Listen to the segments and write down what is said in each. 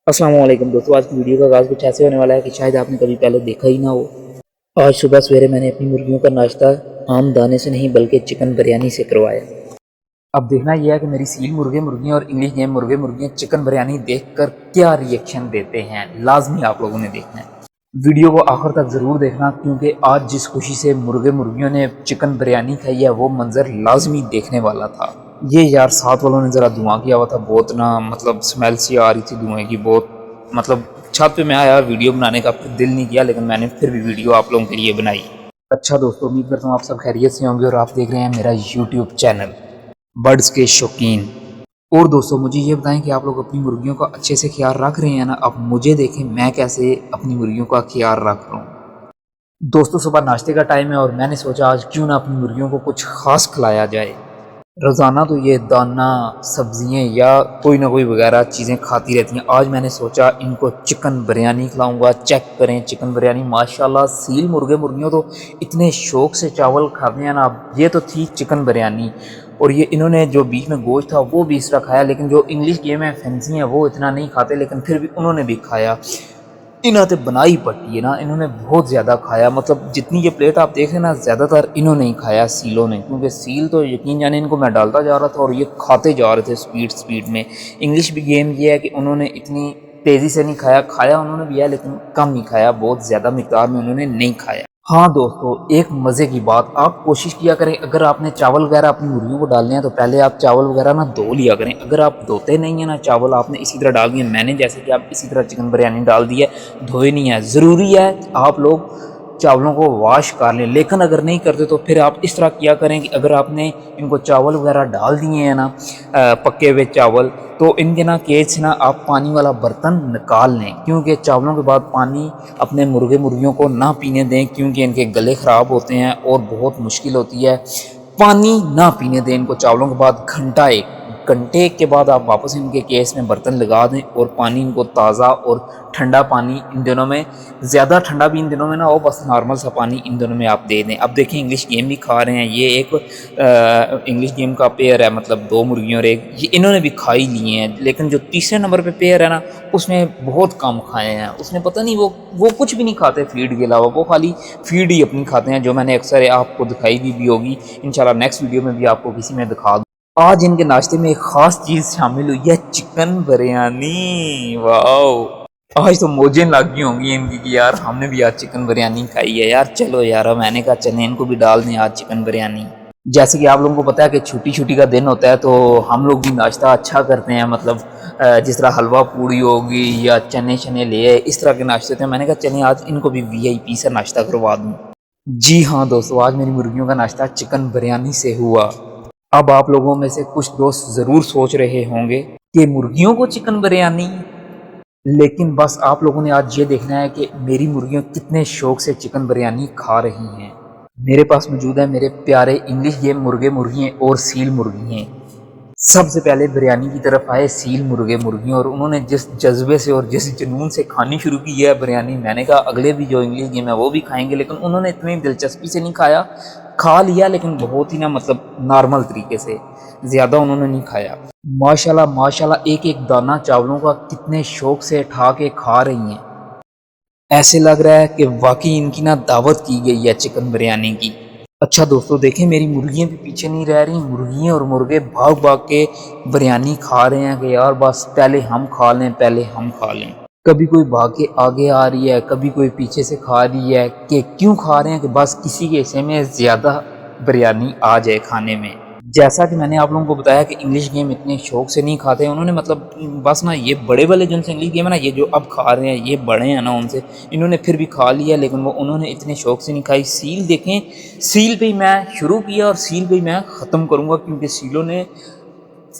अस्सलाम वालेकुम दोस्तों, आज की वीडियो का आगाज़ कुछ ऐसे होने वाला है कि शायद आपने कभी पहले देखा ही ना हो। आज सुबह सवेरे मैंने अपनी मुर्गियों का नाश्ता आम दाने से नहीं बल्कि चिकन बिरयानी से करवाया। अब देखना यह है कि मेरी सील मुर्गे मुर्गियाँ और इंग्लिश गेम मुर्गे मुर्गियाँ चिकन बिरयानी देखकर क्या रिएक्शन देते हैं, लाजमी आप लोगों ने देखना है। वीडियो को आखिर तक ज़रूर देखना, क्योंकि आज जिस खुशी से मुर्गे मुर्गियों ने चिकन बिरयानी खाई है वो मंज़र लाजमी देखने वाला था। ये यार साथ वालों ने ज़रा धुआं किया हुआ था, बहुत ना मतलब स्मेल सी आ रही थी धुएं की बहुत। मतलब छत पे मैं आया वीडियो बनाने का, फिर दिल नहीं किया, लेकिन मैंने फिर भी वीडियो आप लोगों के लिए बनाई। अच्छा दोस्तों, उम्मीद करता हूँ आप सब खैरियत से होंगे और आप देख रहे हैं मेरा यूट्यूब चैनल बर्ड्स के शौकीन। और दोस्तों मुझे ये बताएं कि आप लोग अपनी मुर्गियों का अच्छे से ख्याल रख रहे हैं ना। अब मुझे देखें मैं कैसे अपनी मुर्गियों का ख्याल रख रहा हूँ। दोस्तों सुबह नाश्ते का टाइम है और मैंने सोचा आज क्यों ना अपनी मुर्गियों को कुछ खास खिलाया जाए। रोज़ाना तो ये दाना सब्जियाँ या कोई ना कोई वगैरह चीज़ें खाती रहती हैं। आज मैंने सोचा इनको चिकन बिरयानी खिलाऊंगा। चेक करें चिकन बिरयानी, माशाल्लाह सील मुर्गे मुर्गियों तो इतने शौक से चावल खाते हैं ना। ये तो थी चिकन बिरयानी और ये इन्होंने जो बीच में गोश्त था वो भी इसका खाया, लेकिन जो इंग्लिश गेम है फैंसी है वो इतना नहीं खाते, लेकिन फिर भी उन्होंने भी खाया। इन्होंने तो बनाई पट्टी है ना, इन्होंने बहुत ज़्यादा खाया। मतलब जितनी ये प्लेट आप देख रहे हैं ना, ज़्यादातर इन्होंने ही खाया सीलों ने, क्योंकि सील तो यकीन जाने इनको मैं डालता जा रहा था और ये खाते जा रहे थे स्पीड में। इंग्लिश भी गेम ये है कि उन्होंने इतनी तेज़ी से नहीं खाया, खाया उन्होंने भी है लेकिन कम ही खाया, बहुत ज़्यादा मिकदार में उन्होंने नहीं खाया। हाँ दोस्तों, एक मज़े की बात, आप कोशिश किया करें अगर आपने चावल वगैरह अपनी मुर्गियों को डालने हैं तो पहले आप चावल वगैरह ना धो लिया करें। अगर आप धोते नहीं हैं ना चावल, आपने इसी तरह डाल दिए, मैंने जैसे कि आप इसी तरह चिकन बिरयानी डाल दी है, धोए नहीं है। ज़रूरी है आप लोग चावलों को वॉश कर लें, लेकिन अगर नहीं करते तो फिर आप इस तरह किया करें कि अगर आपने इनको चावल वगैरह डाल दिए हैं ना पके हुए चावल, तो इनके ना केज से ना आप पानी वाला बर्तन निकाल लें, क्योंकि चावलों के बाद पानी अपने मुर्गे मुर्गियों को ना पीने दें, क्योंकि इनके गले ख़राब होते हैं और बहुत मुश्किल होती है। पानी ना पीने दें इनको चावलों के बाद। घंटे के बाद आप वापस इनके केस में बर्तन लगा दें और पानी इनको ताज़ा और ठंडा पानी इन दिनों में, ज़्यादा ठंडा भी इन दिनों में ना हो, बस नॉर्मल सा पानी इन दिनों में आप दे दें। अब देखें इंग्लिश गेम भी खा रहे हैं, ये एक इंग्लिश गेम का पेयर है, मतलब दो मुर्गियों और एक, ये इन्होंने भी खा ही लिए हैं, लेकिन जो तीसरे नंबर पे पेयर है ना उसने बहुत कम खाए हैं। उसने पता नहीं वो कुछ भी नहीं खाते फीड के अलावा, वो खाली फीड ही अपनी खाते हैं, जो मैंने अक्सर आपको दिखाई भी होगी। इंशाल्लाह नेक्स्ट वीडियो में भी आपको किसी में दिखा दूँ। आज इनके नाश्ते में एक ख़ास चीज़ शामिल हुई है, चिकन बिरयानी। वाह, आज तो मौजें लग गई होंगी इनकी कि यार हमने भी आज चिकन बिरयानी खाई है। यार चलो यार, मैंने कहा चलें इनको भी डाल दें आज चिकन बिरयानी। जैसे कि आप लोगों को पता है कि छुट्टी छुट्टी का दिन होता है तो हम लोग भी नाश्ता अच्छा करते हैं, मतलब जिस तरह हलवा पूड़ी होगी या चने शने ले आए, इस तरह के नाश्ते थे। मैंने कहा चलें आज इनको भी वीआईपी से नाश्ता करवा दूँ। जी हाँ दोस्तों, आज मेरी मुर्गियों का नाश्ता चिकन बिरयानी से हुआ। अब आप लोगों में से कुछ दोस्त ज़रूर सोच रहे होंगे कि मुर्गियों को चिकन बिरयानी, लेकिन बस आप लोगों ने आज ये देखना है कि मेरी मुर्गियाँ कितने शौक से चिकन बिरयानी खा रही हैं। मेरे पास मौजूद है मेरे प्यारे इंग्लिश गेम मुर्गे मुर्गियाँ और सील मुर्गियाँ। सबसे पहले बिरयानी की तरफ आए सील मुर्गे मुर्गियाँ, और उन्होंने जिस जज्बे से और जिस जुनून से खानी शुरू की है बिरयानी, मैंने कहा अगले भी जो इंग्लिश गेम है वो भी खाएंगे, लेकिन उन्होंने इतनी दिलचस्पी से नहीं खाया। खा लिया लेकिन बहुत ही ना, मतलब नॉर्मल तरीके से, ज़्यादा उन्होंने नहीं खाया। माशाल्लाह माशाल्लाह, एक एक दाना चावलों का कितने शौक से उठा के खा रही हैं। ऐसे लग रहा है कि वाकई इनकी ना दावत की गई है चिकन बिरयानी की। अच्छा दोस्तों देखें, मेरी मुर्गियाँ भी पीछे नहीं रह रही, मुर्गियाँ और मुर्गे भाग भाग के बिरयानी खा रहे हैं कि यार बस पहले हम खा लें, पहले हम खा लें। कभी कोई भाग के आगे आ रही है, कभी कोई पीछे से खा रही है। कि क्यों खा रहे हैं कि बस किसी के हिस्से में ज़्यादा बिरयानी आ जाए खाने में। जैसा कि मैंने आप लोगों को बताया कि इंग्लिश गेम इतने शौक से नहीं खाते उन्होंने, मतलब बस ना ये बड़े वाले जिनसे इंग्लिश गेम है ना, ये जो अब खा रहे हैं ये बड़े हैं ना, उनसे इन्होंने फिर भी खा लिया, लेकिन वो उन्होंने इतने शौक से नहीं खाई। सील देखें, सील पे ही मैं शुरू किया और सील पे ही मैं ख़त्म करूँगा, क्योंकि सीलों ने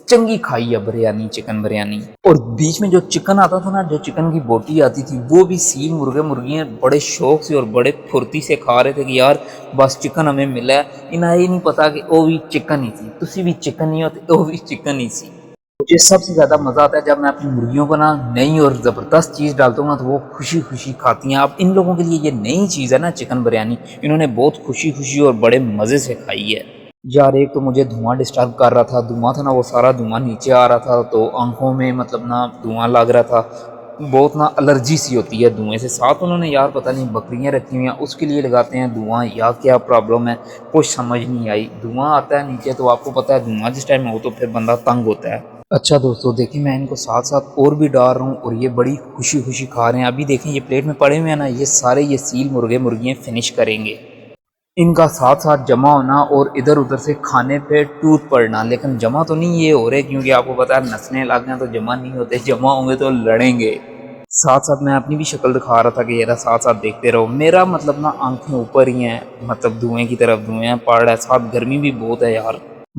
चंगी खाई है बिरयानी, चिकन बिरयानी। और बीच में जो चिकन आता था ना, जो चिकन की बोटी आती थी, वो भी सील मुर्गे मुर्गियाँ बड़े शौक से और बड़े फुर्ती से खा रहे थे कि यार बस चिकन हमें मिला है। इन्हें ये नहीं पता कि वो भी चिकन ही सी, तुसी भी चिकन ही हो तो वो भी चिकन ही सी। मुझे सबसे ज़्यादा मज़ा आता है जब मैं अपनी मुर्गियों को ना नई और ज़बरदस्त चीज़ डालता हूँ ना, तो वो खुशी खुशी खाती हैं। अब इन लोगों के लिए ये नई चीज़ है ना चिकन बिरयानी, इन्होंने बहुत खुशी खुशी और बड़े मज़े से खाई है। यार एक तो मुझे धुआं डिस्टर्ब कर रहा था, धुआं था ना, वो सारा धुआं नीचे आ रहा था तो आंखों में मतलब ना धुआं लग रहा था। بہت نا الرجی سی ہوتی ہے دھوئیں سے. ساتھ انہوں نے یار پتہ نہیں بکریاں رکھی ہوئی ہیں اس کے لیے لگاتے ہیں دھواں یا کیا پرابلم ہے کچھ سمجھ نہیں آئی. دھواں آتا ہے نیچے تو آپ کو پتہ ہے دھواں جس ٹائم ہو تو پھر بندہ تنگ ہوتا ہے. اچھا دوستو دیکھیں میں ان کو ساتھ ساتھ اور بھی ڈال رہا ہوں اور یہ بڑی خوشی خوشی کھا رہے ہیں. ابھی دیکھیں یہ پلیٹ میں پڑے ہوئے ہیں نا, یہ سارے یہ سیل مرغے مرغیاں فنش کریں گے. ان کا ساتھ ساتھ جمع ہونا اور ادھر ادھر سے کھانے پہ ٹوٹ پڑنا, لیکن جمع تو نہیں یہ ہو رہے کیونکہ آپ کو پتہ ہے نسلیں لگ ہیں تو جمع نہیں ہوتے, جمع ہوں گے تو لڑیں گے. ساتھ ساتھ میں اپنی بھی شکل دکھا رہا تھا کہ یہ ساتھ ساتھ دیکھتے رہو. میرا مطلب نا آنکھیں اوپر ہی ہیں, مطلب دھوئیں کی طرف دھوئیں پڑ رہا ہے. ساتھ گرمی بھی بہت ہے یار,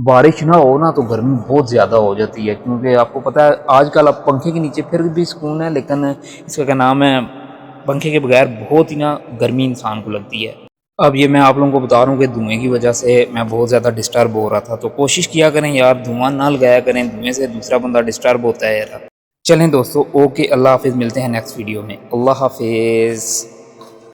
بارش نہ ہو نا تو گرمی بہت زیادہ ہو جاتی ہے کیونکہ آپ کو پتہ ہے آج کل اب پنکھے کے نیچے پھر بھی سکون ہے, لیکن اس کا کیا نام ہے پنکھے کے بغیر بہت ہی نا گرمی انسان کو لگتی ہے. اب یہ میں آپ لوگوں کو بتا رہا ہوں کہ دھوئیں کی وجہ سے میں بہت زیادہ ڈسٹرب ہو رہا تھا, تو کوشش کیا کریں یار دھواں نہ لگایا کریں, دھوئیں سے دوسرا بندہ ڈسٹرب ہوتا ہے یار. چلیں دوستو اوکے, اللہ حافظ, ملتے ہیں نیکسٹ ویڈیو میں. اللہ حافظ.